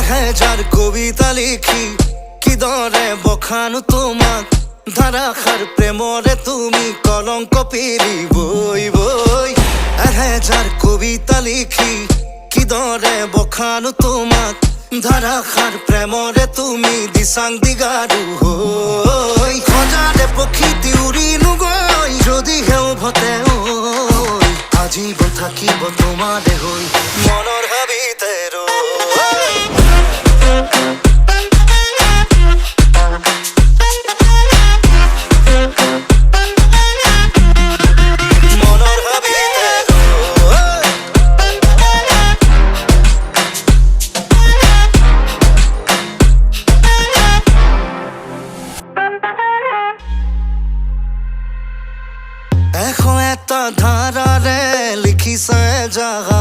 হাজার কবিতা লিখি কি দরে বখানো তোমাক ধারাখার প্রেমরে তুমি কলঙ্ক পিরি বই বই। হাজার কবিতা লিখি কি দরে বখানো তোমাক ধারাখার প্রেমরে তুমি দিশাং দিগাৰু হই। সজাৰে প্ৰকৃতি উৰি নুগৈ যদি হেও ভতে ঐ আজীবন থাকিব তোমাৰে হৈ মনৰ হাবিতে ৰৈ। এশ এটা ধাৰাৰে লিখিছে জাগা